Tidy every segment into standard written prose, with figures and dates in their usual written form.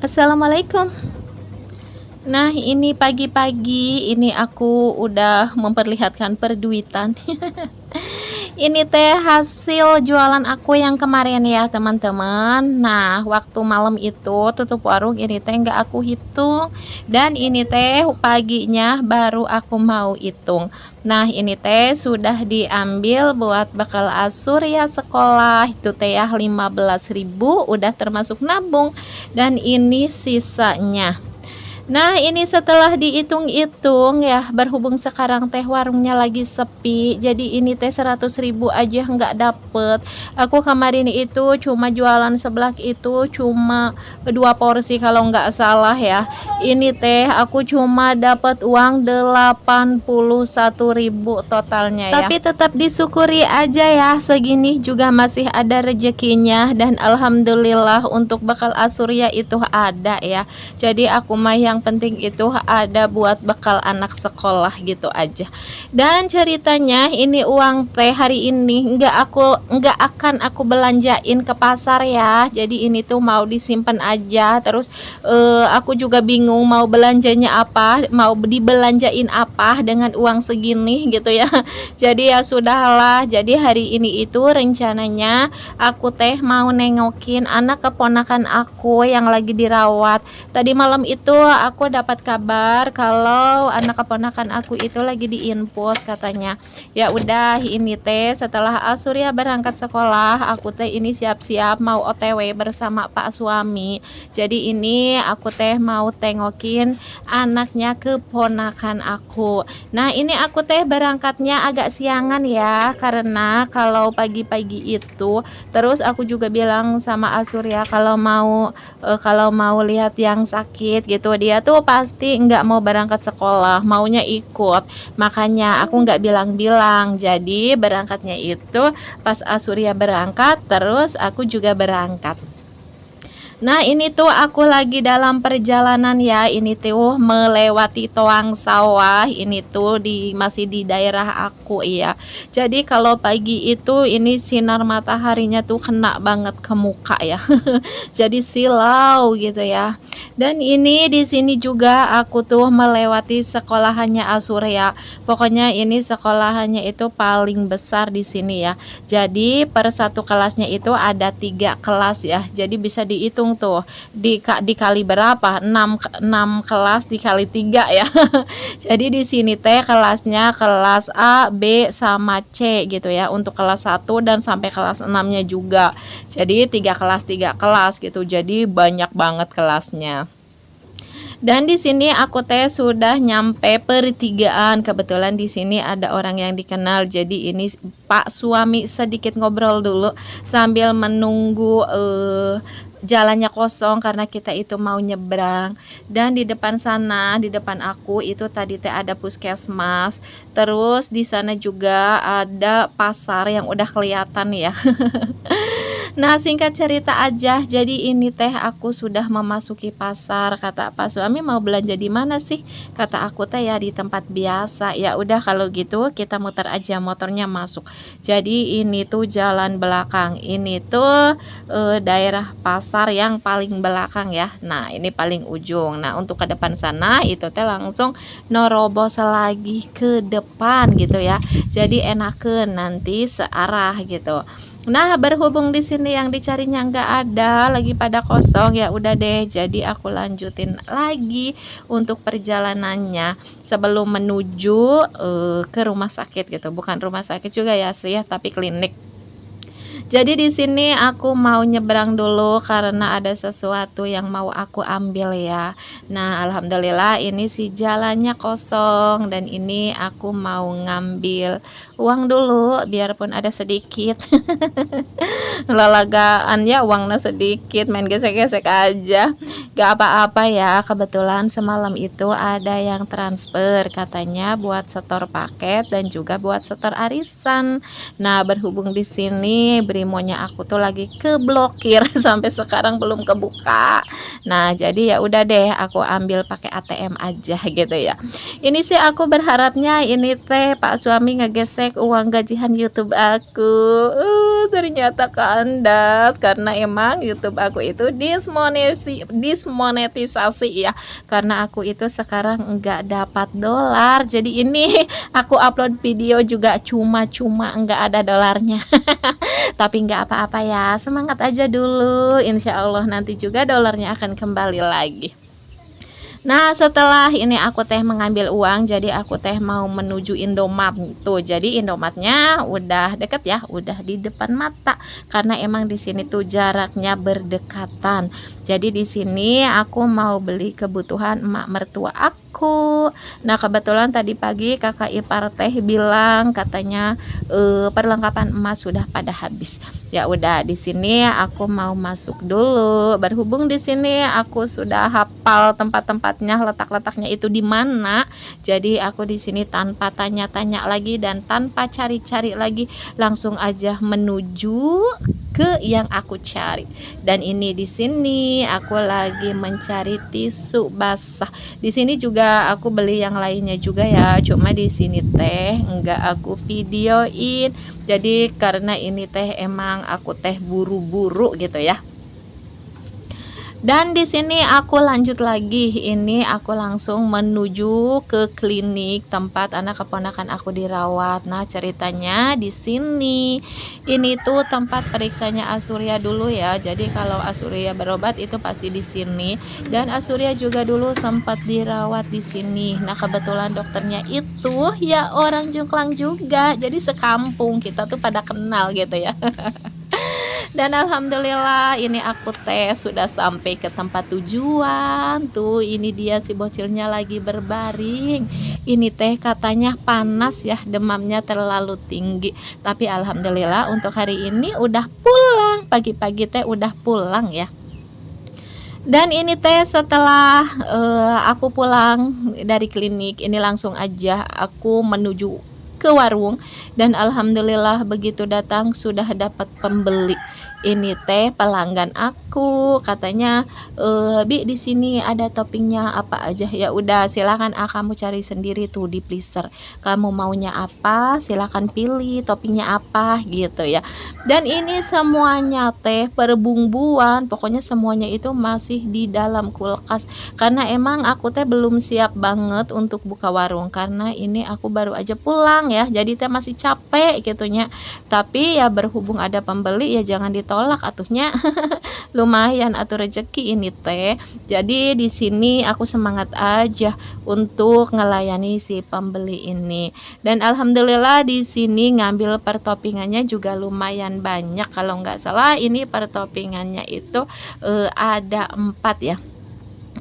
Assalamualaikum. Nah, ini pagi-pagi ini aku udah memperlihatkan perduitan. Ini teh hasil jualan aku yang kemarin ya, teman-teman. Nah, waktu malam itu tutup warung ini teh nggak aku hitung, dan ini teh paginya baru aku mau hitung. Nah, ini teh sudah diambil buat bekal Asur ya sekolah itu teh ya 15.000 udah termasuk nabung, dan ini sisanya. Nah, ini setelah dihitung-hitung ya, berhubung sekarang teh warungnya lagi sepi, jadi ini teh 100.000 aja nggak dapet. Aku kemarin itu cuma jualan seblak itu cuma 2 porsi kalau nggak salah ya. Ini teh aku cuma dapat uang 81.000 totalnya ya. Tapi tetap disyukuri aja ya, segini juga masih ada rezekinya, dan alhamdulillah untuk bekal Asurya itu ada ya. Jadi aku mah yang penting itu ada buat bekal anak sekolah gitu aja. Dan ceritanya ini uang teh hari ini nggak akan aku belanjain ke pasar ya. Jadi ini tuh mau disimpan aja. Terus aku juga bingung mau belanjanya apa, mau dibelanjain apa dengan uang segini gitu ya. Jadi ya sudahlah. Jadi hari ini itu rencananya aku teh mau nengokin anak keponakan aku yang lagi dirawat. Tadi malam itu aku dapat kabar kalau anak keponakan aku itu lagi diinpus katanya. Ya udah, ini teh setelah Asurya berangkat sekolah, aku teh ini siap-siap mau OTW bersama Pak suami. Jadi ini aku teh mau tengokin anaknya keponakan aku. Nah, ini aku teh berangkatnya agak siangan ya, karena kalau pagi-pagi itu terus aku juga bilang sama Asurya kalau mau lihat yang sakit gitu, dia tuh pasti nggak mau berangkat sekolah, maunya ikut. Makanya aku nggak bilang-bilang. Jadi berangkatnya itu pas Asurya berangkat, terus aku juga berangkat. Nah, ini tuh aku lagi dalam perjalanan ya. Ini tuh melewati toang sawah. Ini tuh masih di daerah aku ya. Jadi kalau pagi itu ini sinar mataharinya tuh kena banget ke muka ya. Jadi silau gitu ya. Dan ini di sini juga aku tuh melewati sekolahannya Asurya. Pokoknya ini sekolahannya itu paling besar di sini ya. Jadi per satu kelasnya itu ada 3 kelas ya. Jadi bisa dihitung tuh dikali berapa, 6 kelas dikali 3 ya. Jadi di sini teh kelasnya kelas A, B sama C gitu ya, untuk kelas 1 dan sampai kelas 6-nya juga. Jadi 3 kelas gitu. Jadi banyak banget kelasnya. Dan di sini aku teh sudah nyampe pertigaan. Kebetulan di sini ada orang yang dikenal. Jadi ini Pak suami sedikit ngobrol dulu sambil menunggu jalannya kosong karena kita itu mau nyebrang. Dan di depan sana, di depan aku itu tadi teh ada puskesmas. Terus di sana juga ada pasar yang udah kelihatan ya. Nah, singkat cerita aja, jadi ini teh aku sudah memasuki pasar. Kata Pak suami, mau belanja di mana sih? Kata aku teh ya di tempat biasa. Ya udah kalau gitu kita muter aja motornya masuk. Jadi ini tuh jalan belakang. Ini tuh daerah pasar yang paling belakang ya. Nah, ini paling ujung. Nah, untuk ke depan sana itu teh langsung nerobos lagi ke depan gitu ya. Jadi enakeun nanti searah gitu. Nah, berhubung di sini yang dicarinya nggak ada, lagi pada kosong, ya udah deh. Jadi aku lanjutin lagi untuk perjalanannya sebelum menuju ke rumah sakit gitu. Bukan rumah sakit juga ya sih ya, tapi klinik. Jadi di sini aku mau nyebrang dulu karena ada sesuatu yang mau aku ambil ya. Nah, alhamdulillah ini si jalannya kosong, dan ini aku mau ngambil uang dulu biarpun ada sedikit. Lalagaan ya, uangnya sedikit, main gesek-gesek aja. Gak apa-apa ya, kebetulan semalam itu ada yang transfer katanya buat setor paket dan juga buat setor arisan. Nah, berhubung di sini Brimonya aku tuh lagi keblokir sampai sekarang belum kebuka. Nah, jadi ya udah deh aku ambil pakai ATM aja gitu ya. Ini sih aku berharapnya ini teh Pak suami ngegesek uang gajian YouTube aku. Ternyata kandas karena emang YouTube aku itu dismonetisasi ya. Karena aku itu sekarang enggak dapat dolar. Jadi ini aku upload video juga cuma-cuma enggak ada dolarnya. Tapi nggak apa-apa ya, semangat aja dulu, insya Allah nanti juga dolarnya akan kembali lagi. Nah, setelah ini aku teh mengambil uang, jadi aku teh mau menuju Indomaret tuh. Jadi Indomaretnya udah deket ya, udah di depan mata. Karena emang di sini tuh jaraknya berdekatan. Jadi di sini aku mau beli kebutuhan emak mertua aku. Nah, kebetulan tadi pagi kakak ipar teh bilang katanya perlengkapan emas sudah pada habis. Ya udah, di sini aku mau masuk dulu. Berhubung di sini aku sudah hafal tempat-tempatnya, letak-letaknya itu di mana. Jadi aku di sini tanpa tanya-tanya lagi dan tanpa cari-cari lagi, langsung aja menuju ke yang aku cari. Dan ini di sini aku lagi mencari tisu basah. Di sini juga aku beli yang lainnya juga ya. Cuma di sini teh enggak aku videoin. Jadi karena ini teh emang aku teh buru-buru gitu ya. Dan di sini aku lanjut lagi, ini aku langsung menuju ke klinik tempat anak keponakan aku dirawat. Nah, ceritanya di sini ini tuh tempat periksanya Asurya dulu ya. Jadi kalau Asurya berobat itu pasti di sini, dan Asurya juga dulu sempat dirawat di sini. Nah, kebetulan dokternya itu ya orang Jongklang juga. Jadi sekampung kita tuh pada kenal gitu ya. Dan alhamdulillah ini aku teh sudah sampai ke tempat tujuan. Tuh ini dia si bocilnya lagi berbaring. Ini teh katanya panas ya, demamnya terlalu tinggi. Tapi alhamdulillah untuk hari ini udah pulang. Pagi-pagi teh udah pulang ya. Dan ini teh setelah aku pulang dari klinik, ini langsung aja aku menuju ke warung, dan alhamdulillah begitu datang sudah dapat pembeli. Ini teh pelanggan aku, katanya Bi di sini ada toppingnya apa aja. Ya udah silakan kamu cari sendiri tuh di pleaser. Kamu maunya apa? Silakan pilih toppingnya apa gitu ya. Dan ini semuanya teh perbumbuan, pokoknya semuanya itu masih di dalam kulkas. Karena emang aku teh belum siap banget untuk buka warung, karena ini aku baru aja pulang ya. Jadi teh masih capek gitunya. Tapi ya berhubung ada pembeli ya jangan ditolak atuhnya. Lumayan atuh rezeki ini teh. Jadi di sini aku semangat aja untuk ngelayani si pembeli ini. Dan alhamdulillah di sini ngambil pertoppingannya juga lumayan banyak. Kalau nggak salah ini pertoppingannya itu ada 4 ya.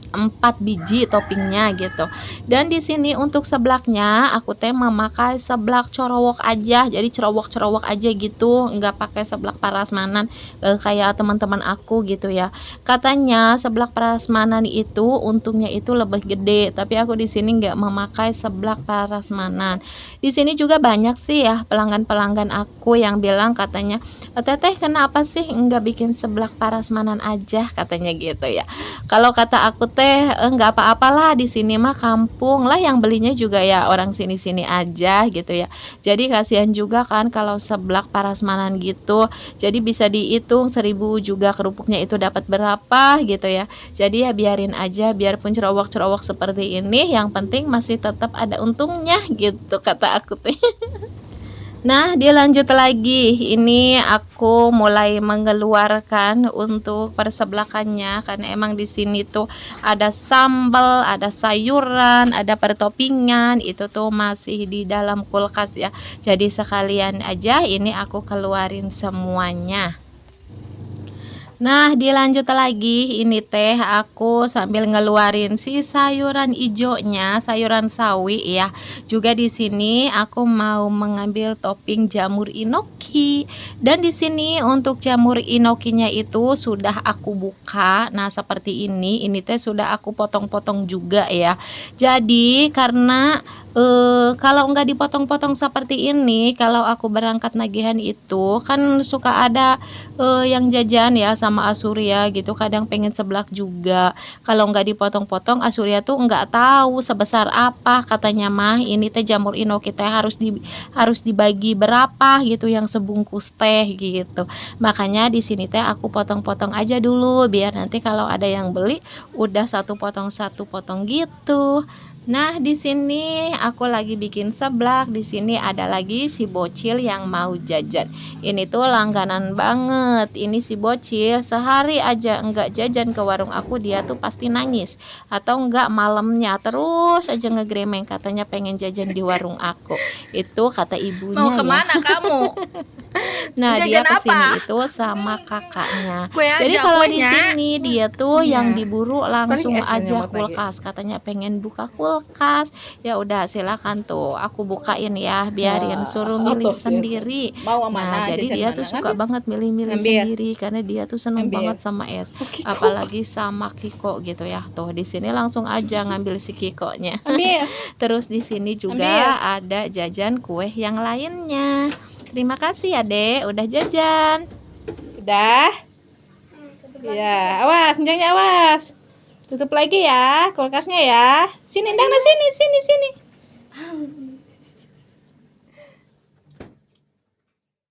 4 biji toppingnya gitu. Dan di sini untuk seblaknya aku teh memakai seblak corowok aja. Jadi cerowok-cerowok aja gitu, nggak pakai seblak parasmanan kayak teman-teman aku gitu ya. Katanya seblak parasmanan itu untungnya itu lebih gede, tapi aku di sini nggak memakai seblak parasmanan. Di sini juga banyak sih ya pelanggan-pelanggan aku yang bilang katanya, "Teteh kenapa sih nggak bikin seblak parasmanan aja?" katanya gitu ya. Kalau kata aku teh enggak apa-apalah, di sini mah kampung lah, yang belinya juga ya orang sini-sini aja gitu ya. Jadi kasihan juga kan kalau seblak parasmanan gitu. Jadi bisa dihitung 1000 juga kerupuknya itu dapat berapa gitu ya. Jadi ya biarin aja, biarpun cerowok-cerowok seperti ini yang penting masih tetap ada untungnya gitu kata aku teh. Nah, dilanjut lagi. Ini aku mulai mengeluarkan untuk persebelakannya karena emang di sini tuh ada sambal, ada sayuran, ada pertoppingan, itu tuh masih di dalam kulkas ya. Jadi sekalian aja ini aku keluarin semuanya. Nah, dilanjut lagi, ini teh aku sambil ngeluarin si sayuran ijonya, sayuran sawi ya. Juga di sini aku mau mengambil topping jamur inoki. Dan di sini untuk jamur inokinya itu sudah aku buka. Nah, seperti ini teh sudah aku potong-potong juga ya. Jadi karena Kalau nggak dipotong-potong seperti ini, kalau aku berangkat nagihan itu kan suka ada yang jajan ya sama Asurya gitu, kadang pengen seblak juga. Kalau nggak dipotong-potong, Asurya tuh nggak tahu sebesar apa, katanya mah ini teh jamur inoki teh harus dibagi berapa gitu yang sebungkus teh gitu. Makanya di sini teh aku potong-potong aja dulu biar nanti kalau ada yang beli udah satu potong gitu. Nah, di sini aku lagi bikin seblak. Di sini ada lagi si bocil yang mau jajan. Ini tuh langganan banget. Ini si bocil sehari aja enggak jajan ke warung aku, dia tuh pasti nangis. Atau enggak malamnya terus aja ngegremeng katanya pengen jajan di warung aku. Itu kata ibunya Mau kemana ya. kamu? Nah, dia Jajan kesini apa? itu sama kakaknya. Kue Jadi aja kalau di kuenya. sini dia tuh yang Iya. diburu Paling langsung es dan aja nyamot lagi. kulkas. Katanya pengen buka kulkas. Ya udah silakan tuh, aku bukain ya, biarin suruh milih Tuh sih. sendiri. Mau Nah, mana? jadi Jajan dia mana? tuh suka Ngambil. banget milih-milih Ngambil. sendiri karena dia tuh seneng Ngambil. banget sama es. Kiko. Apalagi sama Kiko gitu ya. Tuh di sini langsung aja ngambil si Kikonya. Ambil. Terus di sini juga ada jajan kue yang lainnya. Terima kasih ya, Dek, udah jajan. Udah. Ya, awas, njangnya awas. Tutup lagi ya kulkasnya ya. Sini, Ndang, sini.